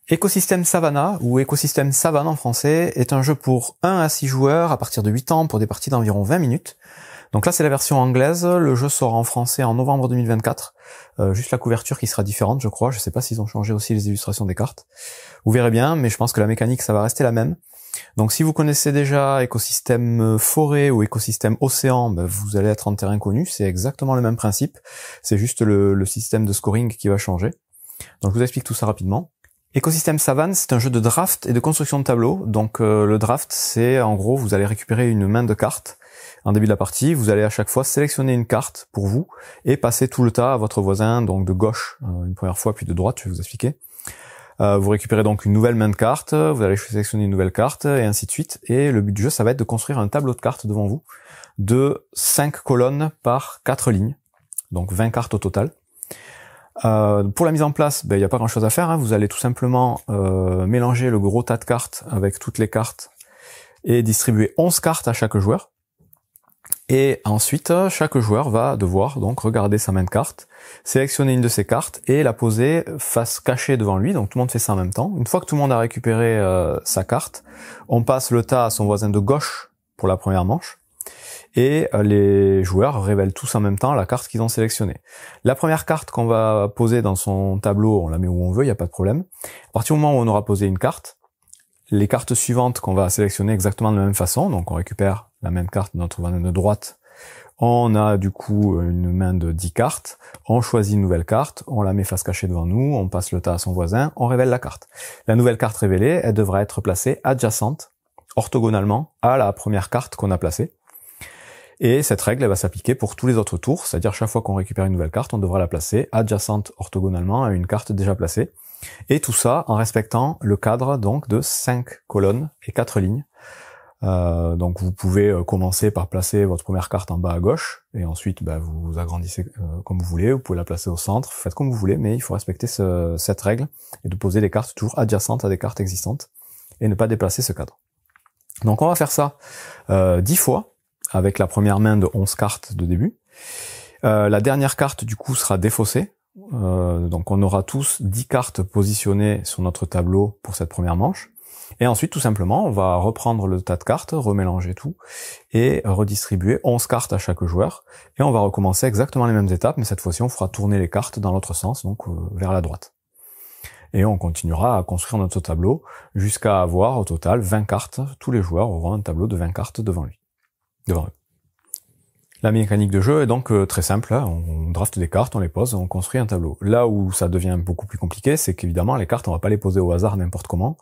Écosystème Savannah, ou Écosystème Savane en français, est un jeu pour 1 à 6 joueurs à partir de 8 ans pour des parties d'environ 20 minutes. Donc là, c'est la version anglaise. Le jeu sort en français en novembre 2024. Juste la couverture qui sera différente, je crois. Je sais pas s'ils ont changé aussi les illustrations des cartes. Vous verrez bien, mais je pense que la mécanique, ça va rester la même. Donc si vous connaissez déjà écosystème forêt ou écosystème océan, ben, vous allez être en terrain connu. C'est exactement le même principe. C'est juste le système de scoring qui va changer. Donc je vous explique tout ça rapidement. Écosystème Savane, c'est un jeu de draft et de construction de tableaux. Donc le draft, c'est en gros, vous allez récupérer une main de cartes en début de la partie. Vous allez à chaque fois sélectionner une carte pour vous et passer tout le tas à votre voisin, donc de gauche une première fois, puis de droite, je vais vous expliquer. Vous récupérez donc une nouvelle main de cartes, vous allez sélectionner une nouvelle carte, et ainsi de suite. Et le but du jeu, ça va être de construire un tableau de cartes devant vous, de 5 colonnes par 4 lignes, donc 20 cartes au total. Pour la mise en place, il n'y a pas grand chose à faire, hein. Vous allez tout simplement mélanger le gros tas de cartes avec toutes les cartes, et distribuer 11 cartes à chaque joueur. Et ensuite, chaque joueur va devoir donc regarder sa main de carte, sélectionner une de ses cartes et la poser face cachée devant lui. Donc tout le monde fait ça en même temps. Une fois que tout le monde a récupéré sa carte, on passe le tas à son voisin de gauche pour la première manche. Et les joueurs révèlent tous en même temps la carte qu'ils ont sélectionnée. La première carte qu'on va poser dans son tableau, on la met où on veut, il n'y a pas de problème. À partir du moment où on aura posé une carte, les cartes suivantes qu'on va sélectionner exactement de la même façon, donc on récupère la même carte de notre voisin de droite, on a du coup une main de 10 cartes, on choisit une nouvelle carte, on la met face cachée devant nous, on passe le tas à son voisin, on révèle la carte. La nouvelle carte révélée, elle devra être placée adjacente, orthogonalement, à la première carte qu'on a placée. Et cette règle, elle va s'appliquer pour tous les autres tours, c'est-à-dire chaque fois qu'on récupère une nouvelle carte, on devra la placer adjacente orthogonalement à une carte déjà placée. Et tout ça en respectant le cadre donc de 5 colonnes et 4 lignes. Donc vous pouvez commencer par placer votre première carte en bas à gauche, et ensuite vous agrandissez comme vous voulez, vous pouvez la placer au centre, faites comme vous voulez, mais il faut respecter cette règle, et de poser des cartes toujours adjacentes à des cartes existantes, et ne pas déplacer ce cadre. Donc on va faire ça 10 fois, avec la première main de 11 cartes de début. La dernière carte du coup sera défaussée, donc on aura tous 10 cartes positionnées sur notre tableau pour cette première manche. Et ensuite, tout simplement, on va reprendre le tas de cartes, remélanger tout, et redistribuer 11 cartes à chaque joueur. Et on va recommencer exactement les mêmes étapes, mais cette fois-ci, on fera tourner les cartes dans l'autre sens, donc vers la droite. Et on continuera à construire notre tableau jusqu'à avoir au total 20 cartes. Tous les joueurs auront un tableau de 20 cartes devant eux. La mécanique de jeu est donc très simple, hein. On draft des cartes, on les pose, on construit un tableau. Là où ça devient beaucoup plus compliqué, c'est qu'évidemment les cartes, on va pas les poser au hasard n'importe comment.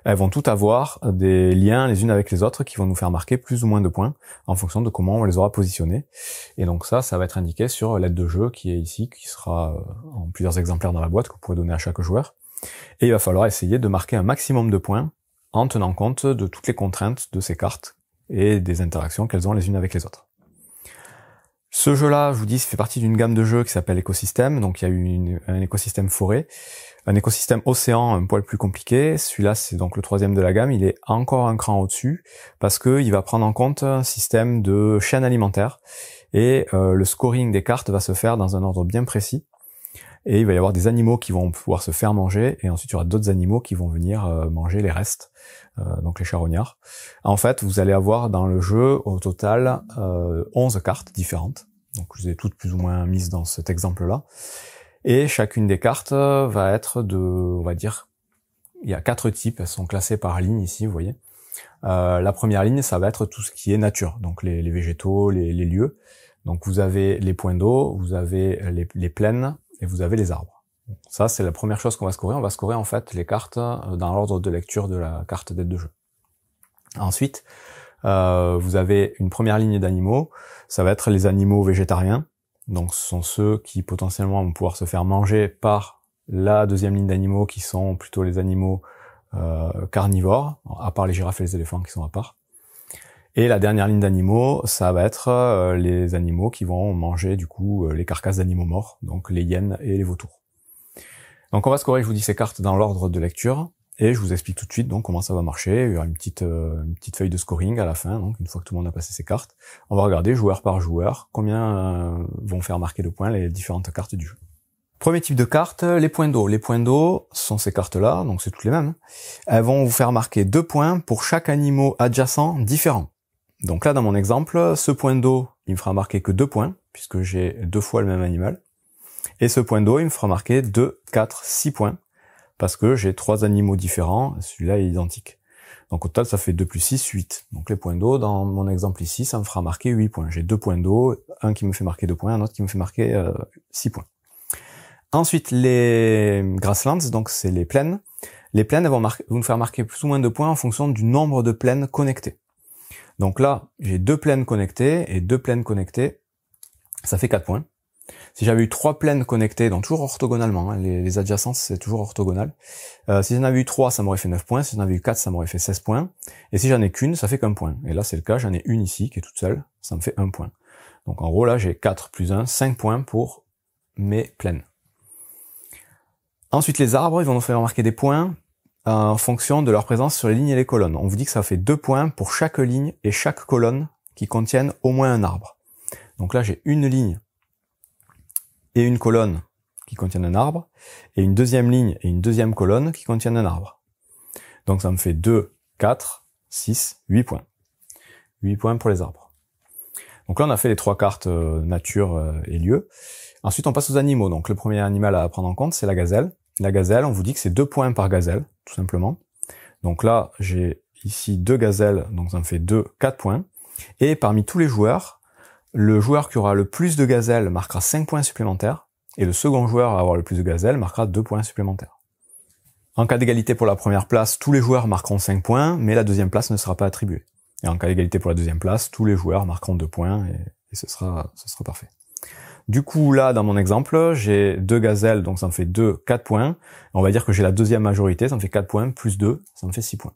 Elles vont toutes avoir des liens les unes avec les autres qui vont nous faire marquer plus ou moins de points en fonction de comment on les aura positionnées. Et donc ça va être indiqué sur l'aide de jeu qui est ici, qui sera en plusieurs exemplaires dans la boîte que vous pourrez donner à chaque joueur. Et il va falloir essayer de marquer un maximum de points en tenant compte de toutes les contraintes de ces cartes et des interactions qu'elles ont les unes avec les autres. Ce jeu-là, je vous dis, fait partie d'une gamme de jeux qui s'appelle écosystème. Donc il y a eu un écosystème forêt, un écosystème océan un poil plus compliqué. Celui-là, c'est donc le 3e de la gamme. Il est encore un cran au-dessus parce que il va prendre en compte un système de chaîne alimentaire et le scoring des cartes va se faire dans un ordre bien précis. Et il va y avoir des animaux qui vont pouvoir se faire manger, et ensuite il y aura d'autres animaux qui vont venir manger les restes, donc les charognards. En fait, vous allez avoir dans le jeu au total 11 cartes différentes, donc je les ai toutes plus ou moins mises dans cet exemple-là, et chacune des cartes va être on va dire, il y a 4 types, elles sont classées par ligne ici, vous voyez. La première ligne, ça va être tout ce qui est nature, donc les végétaux, les lieux. Donc vous avez les points d'eau, vous avez les plaines, et vous avez les arbres. Ça, c'est la première chose qu'on va scorer. On va scorer en fait les cartes dans l'ordre de lecture de la carte d'aide de jeu. Ensuite, vous avez une première ligne d'animaux. Ça va être les animaux végétariens. Donc ce sont ceux qui potentiellement vont pouvoir se faire manger par la deuxième ligne d'animaux qui sont plutôt les animaux carnivores, à part les girafes et les éléphants qui sont à part. Et la dernière ligne d'animaux, ça va être les animaux qui vont manger du coup les carcasses d'animaux morts, donc les hyènes et les vautours. Donc on va scorer, je vous dis, ces cartes dans l'ordre de lecture, et je vous explique tout de suite donc comment ça va marcher. Il y aura une petite feuille de scoring à la fin, donc une fois que tout le monde a passé ses cartes, on va regarder joueur par joueur combien vont faire marquer de points les différentes cartes du jeu. Premier type de carte, les points d'eau. Les points d'eau sont ces cartes-là, donc c'est toutes les mêmes. Elles vont vous faire marquer 2 points pour chaque animal adjacent différent. Donc là, dans mon exemple, ce point d'eau, il me fera marquer que 2 points, puisque j'ai 2 fois le même animal. Et ce point d'eau, il me fera marquer 2, 4, 6 points, parce que j'ai 3 animaux différents, celui-là est identique. Donc au total, ça fait 2 plus 6, 8. Donc les points d'eau, dans mon exemple ici, ça me fera marquer 8 points. J'ai 2 points d'eau, un qui me fait marquer 2 points, un autre qui me fait marquer 6 points. Ensuite, les grasslands, donc c'est les plaines. Les plaines, elles vont me faire marquer plus ou moins de points en fonction du nombre de plaines connectées. Donc là, j'ai 2 plaines connectées, et 2 plaines connectées, ça fait 4 points. Si j'avais eu 3 plaines connectées, donc toujours orthogonalement, hein, les adjacences c'est toujours orthogonal. Si j'en avais eu 3, ça m'aurait fait 9 points. Si j'en avais eu 4, ça m'aurait fait 16 points. Et si j'en ai qu'une, ça fait qu'un point. Et là c'est le cas, j'en ai une ici qui est toute seule, ça me fait 1 point. Donc en gros là j'ai 4 plus 1, 5 points pour mes plaines. Ensuite les arbres, ils vont nous faire marquer des points en fonction de leur présence sur les lignes et les colonnes. On vous dit que ça fait 2 points pour chaque ligne et chaque colonne qui contiennent au moins un arbre. Donc là j'ai une ligne et une colonne qui contiennent un arbre, et une deuxième ligne et une deuxième colonne qui contiennent un arbre. Donc ça me fait 2, 4, 6, 8 points. 8 points pour les arbres. Donc là on a fait les 3 cartes nature et lieu. Ensuite on passe aux animaux. Donc le premier animal à prendre en compte c'est la gazelle. La gazelle, on vous dit que c'est 2 points par gazelle, tout simplement. Donc là j'ai ici 2 gazelles, donc ça me fait 2, 4 points. Et parmi tous les joueurs, le joueur qui aura le plus de gazelles marquera 5 points supplémentaires, et le second joueur à avoir le plus de gazelles marquera 2 points supplémentaires. En cas d'égalité pour la première place, tous les joueurs marqueront 5 points, mais la deuxième place ne sera pas attribuée. Et en cas d'égalité pour la deuxième place, tous les joueurs marqueront 2 points, et ce sera parfait. Du coup, là, dans mon exemple, j'ai 2 gazelles, donc ça me fait 2, 4 points. On va dire que j'ai la deuxième majorité, ça me fait 4 points, plus 2, ça me fait 6 points.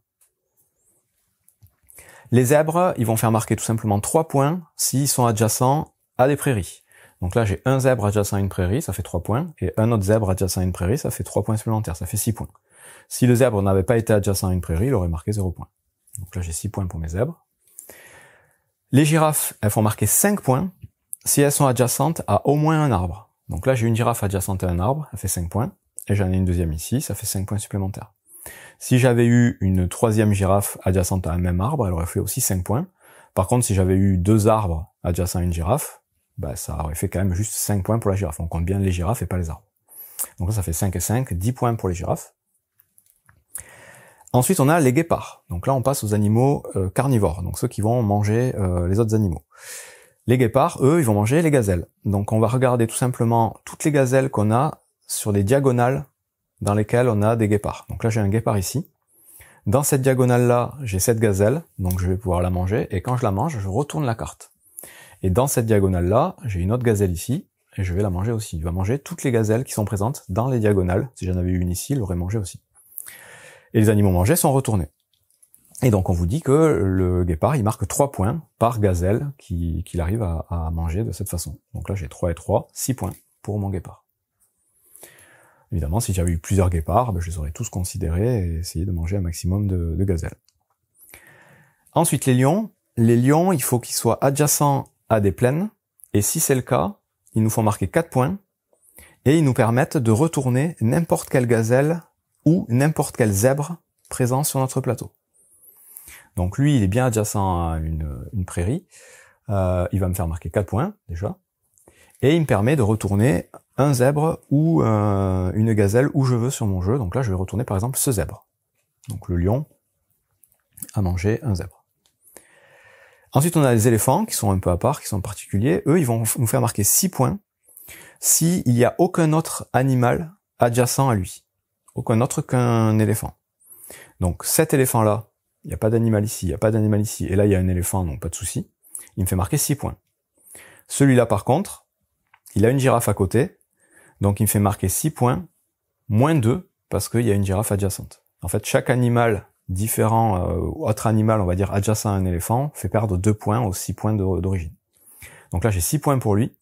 Les zèbres, ils vont faire marquer tout simplement 3 points s'ils sont adjacents à des prairies. Donc là, j'ai un zèbre adjacent à une prairie, ça fait 3 points, et un autre zèbre adjacent à une prairie, ça fait 3 points supplémentaires, ça fait 6 points. Si le zèbre n'avait pas été adjacent à une prairie, il aurait marqué 0 points. Donc là, j'ai 6 points pour mes zèbres. Les girafes, elles font marquer 5 points si elles sont adjacentes à au moins un arbre. Donc là, j'ai une girafe adjacente à un arbre, elle fait 5 points, et j'en ai une deuxième ici, ça fait 5 points supplémentaires. Si j'avais eu une troisième girafe adjacente à un même arbre, elle aurait fait aussi 5 points. Par contre, si j'avais eu 2 arbres adjacents à une girafe, ça aurait fait quand même juste 5 points pour la girafe. On compte bien les girafes et pas les arbres. Donc là, ça fait 5 et 5, 10 points pour les girafes. Ensuite, on a les guépards. Donc là, on passe aux animaux carnivores, donc ceux qui vont manger les autres animaux. Les guépards, eux, ils vont manger les gazelles. Donc on va regarder tout simplement toutes les gazelles qu'on a sur les diagonales dans lesquelles on a des guépards. Donc là, j'ai un guépard ici. Dans cette diagonale-là, j'ai cette gazelle, donc je vais pouvoir la manger, et quand je la mange, je retourne la carte. Et dans cette diagonale-là, j'ai une autre gazelle ici, et je vais la manger aussi. Il va manger toutes les gazelles qui sont présentes dans les diagonales. Si j'en avais eu une ici, il l'aurait mangé aussi. Et les animaux mangés sont retournés. Et donc on vous dit que le guépard, il marque 3 points par gazelle qu'il arrive à manger de cette façon. Donc là, j'ai 3 et 3, 6 points pour mon guépard. Évidemment, si j'avais eu plusieurs guépards, je les aurais tous considérés et essayé de manger un maximum de gazelles. Ensuite, les lions, il faut qu'ils soient adjacents à des plaines, et si c'est le cas, ils nous font marquer 4 points, et ils nous permettent de retourner n'importe quelle gazelle ou n'importe quel zèbre présent sur notre plateau. Donc lui, il est bien adjacent à une prairie, il va me faire marquer 4 points, déjà, et il me permet de retourner un zèbre ou une gazelle où je veux sur mon jeu. Donc là, je vais retourner par exemple ce zèbre. Donc le lion a mangé un zèbre. Ensuite, on a les éléphants qui sont un peu à part, qui sont particuliers. Eux, ils vont nous faire marquer 6 points s'il n'y a aucun autre animal adjacent à lui. Aucun autre qu'un éléphant. Donc cet éléphant-là, il n'y a pas d'animal ici, il n'y a pas d'animal ici, et là il y a un éléphant, donc pas de souci. Il me fait marquer 6 points. Celui-là par contre, il a une girafe à côté, donc il me fait marquer 6 points, moins 2, parce qu'il y a une girafe adjacente. En fait, chaque animal différent, autre animal, on va dire adjacent à un éléphant, fait perdre 2 points aux 6 points d'origine. Donc là j'ai 6 points pour lui,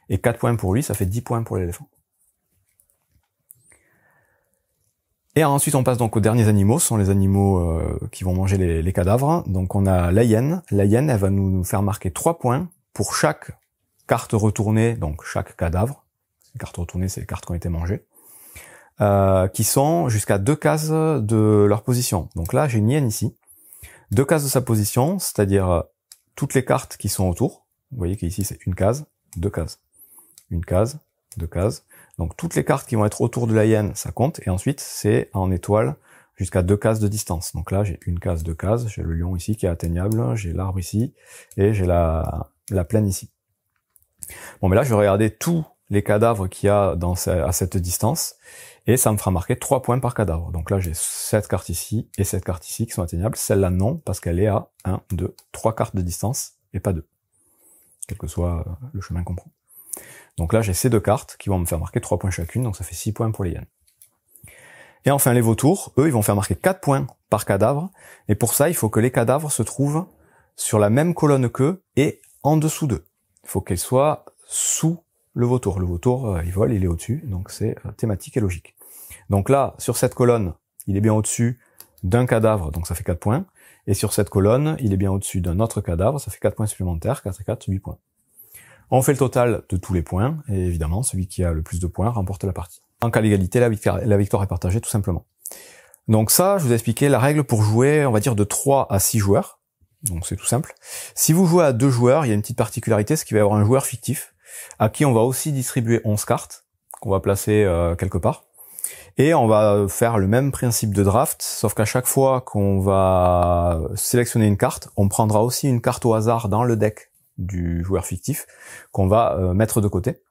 et 4 points pour lui, ça fait 10 points pour l'éléphant. Et ensuite on passe donc aux derniers animaux, ce sont les animaux qui vont manger les cadavres. Donc on a la hyène. La hyène, elle va nous faire marquer 3 points pour chaque carte retournée, donc chaque cadavre. Les cartes retournées, c'est les cartes qui ont été mangées. Qui sont jusqu'à 2 cases de leur position. Donc là, j'ai une hyène ici. 2 cases de sa position, c'est-à-dire toutes les cartes qui sont autour. Vous voyez qu'ici, c'est une case, 2 cases. Une case, 2 cases. Donc toutes les cartes qui vont être autour de la hyène, ça compte. Et ensuite, c'est en étoile jusqu'à 2 cases de distance. Donc là, j'ai une case, 2 cases. J'ai le lion ici qui est atteignable. J'ai l'arbre ici. Et j'ai la plaine ici. Bon, mais là, je vais regarder tous les cadavres qu'il y a à cette distance. Et ça me fera marquer 3 points par cadavre. Donc là, j'ai cette carte ici et cette carte ici qui sont atteignables. Celle-là, non, parce qu'elle est à 1, 2, 3 cartes de distance et pas 2. Quel que soit le chemin qu'on prend. Donc là, j'ai ces 2 cartes qui vont me faire marquer 3 points chacune. Donc ça fait 6 points pour les hyènes. Et enfin, les vautours, eux, ils vont faire marquer 4 points par cadavre. Et pour ça, il faut que les cadavres se trouvent sur la même colonne qu'eux et en dessous d'eux. Il faut qu'elles soient sous le vautour. Le vautour, il vole, il est au-dessus. Donc c'est thématique et logique. Donc là, sur cette colonne, il est bien au-dessus d'un cadavre, donc ça fait 4 points. Et sur cette colonne, il est bien au-dessus d'un autre cadavre, ça fait 4 points supplémentaires, 4 et 4, 8 points. On fait le total de tous les points, et évidemment, celui qui a le plus de points remporte la partie. En cas d'égalité, la victoire est partagée, tout simplement. Donc ça, je vous ai expliqué la règle pour jouer, on va dire, de 3 à 6 joueurs. Donc c'est tout simple. Si vous jouez à 2 joueurs, il y a une petite particularité, c'est qu'il va y avoir un joueur fictif, à qui on va aussi distribuer 11 cartes, qu'on va placer quelque part. Et on va faire le même principe de draft, sauf qu'à chaque fois qu'on va sélectionner une carte, on prendra aussi une carte au hasard dans le deck du joueur fictif qu'on va mettre de côté.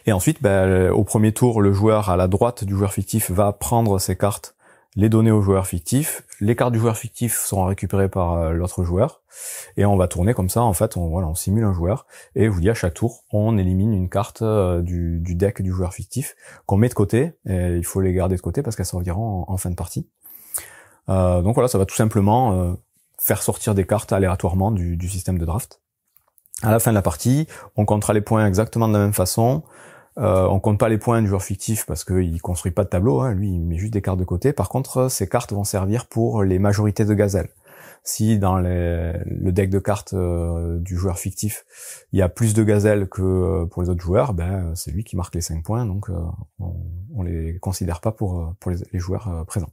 Et ensuite, au premier tour, le joueur à la droite du joueur fictif va prendre ses cartes, les donner au joueur fictif. Les cartes du joueur fictif seront récupérées par l'autre joueur. Et on va tourner comme ça, en fait, on simule un joueur. Et je vous dis, à chaque tour, on élimine une carte du deck du joueur fictif qu'on met de côté. Et il faut les garder de côté parce qu'elles serviront en fin de partie. Donc voilà, ça va tout simplement faire sortir des cartes aléatoirement du système de draft. À la fin de la partie, on comptera les points exactement de la même façon. On compte pas les points du joueur fictif parce qu'il construit pas de tableau, hein. Lui il met juste des cartes de côté. Par contre, ces cartes vont servir pour les majorités de gazelles. Si dans le deck de cartes du joueur fictif, il y a plus de gazelles que pour les autres joueurs, c'est lui qui marque les 5 points, donc on les considère pas pour les joueurs présents.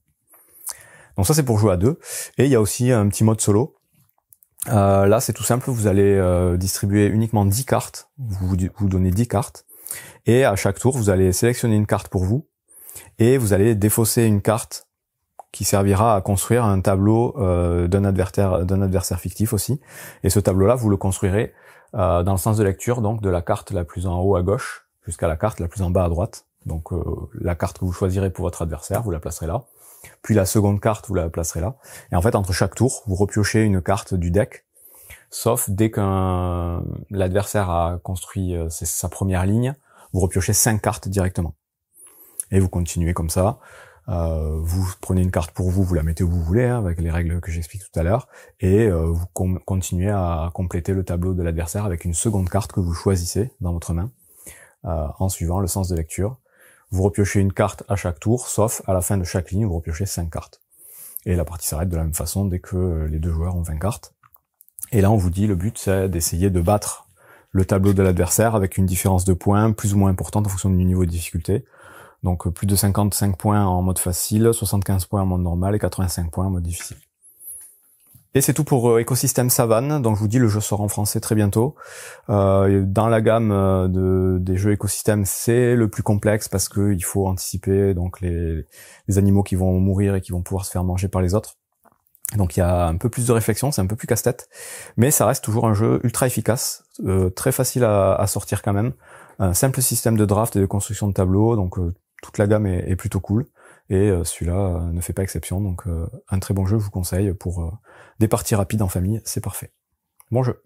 Donc ça c'est pour jouer à 2. Et il y a aussi un petit mode solo. Là c'est tout simple, vous allez distribuer uniquement 10 cartes, vous donnez 10 cartes. Et à chaque tour, vous allez sélectionner une carte pour vous, et vous allez défausser une carte qui servira à construire un tableau d'un adversaire fictif aussi. Et ce tableau-là, vous le construirez dans le sens de lecture, donc de la carte la plus en haut à gauche jusqu'à la carte la plus en bas à droite. Donc la carte que vous choisirez pour votre adversaire, vous la placerez là. Puis la seconde carte, vous la placerez là. Et en fait, entre chaque tour, vous repiochez une carte du deck, sauf dès qu'un l'adversaire a construit sa première ligne, vous repiochez 5 cartes directement. Et vous continuez comme ça. Vous prenez une carte pour vous, vous la mettez où vous voulez, hein, avec les règles que j'explique tout à l'heure, et vous continuez à compléter le tableau de l'adversaire avec une seconde carte que vous choisissez dans votre main, en suivant le sens de lecture. Vous repiochez une carte à chaque tour, sauf à la fin de chaque ligne, vous repiochez 5 cartes. Et la partie s'arrête de la même façon dès que les 2 joueurs ont 20 cartes. Et là, on vous dit, le but, c'est d'essayer de battre le tableau de l'adversaire avec une différence de points plus ou moins importante en fonction du niveau de difficulté. Donc plus de 55 points en mode facile, 75 points en mode normal et 85 points en mode difficile. Et c'est tout pour Écosystème Savane. Donc je vous dis, le jeu sort en français très bientôt. Dans la gamme des jeux écosystèmes, c'est le plus complexe parce que il faut anticiper donc les animaux qui vont mourir et qui vont pouvoir se faire manger par les autres. Donc il y a un peu plus de réflexion, c'est un peu plus casse-tête, mais ça reste toujours un jeu ultra efficace, très facile à sortir quand même. Un simple système de draft et de construction de tableaux, donc toute la gamme est plutôt cool. Et celui-là ne fait pas exception, donc un très bon jeu, je vous conseille pour des parties rapides en famille, c'est parfait. Bon jeu.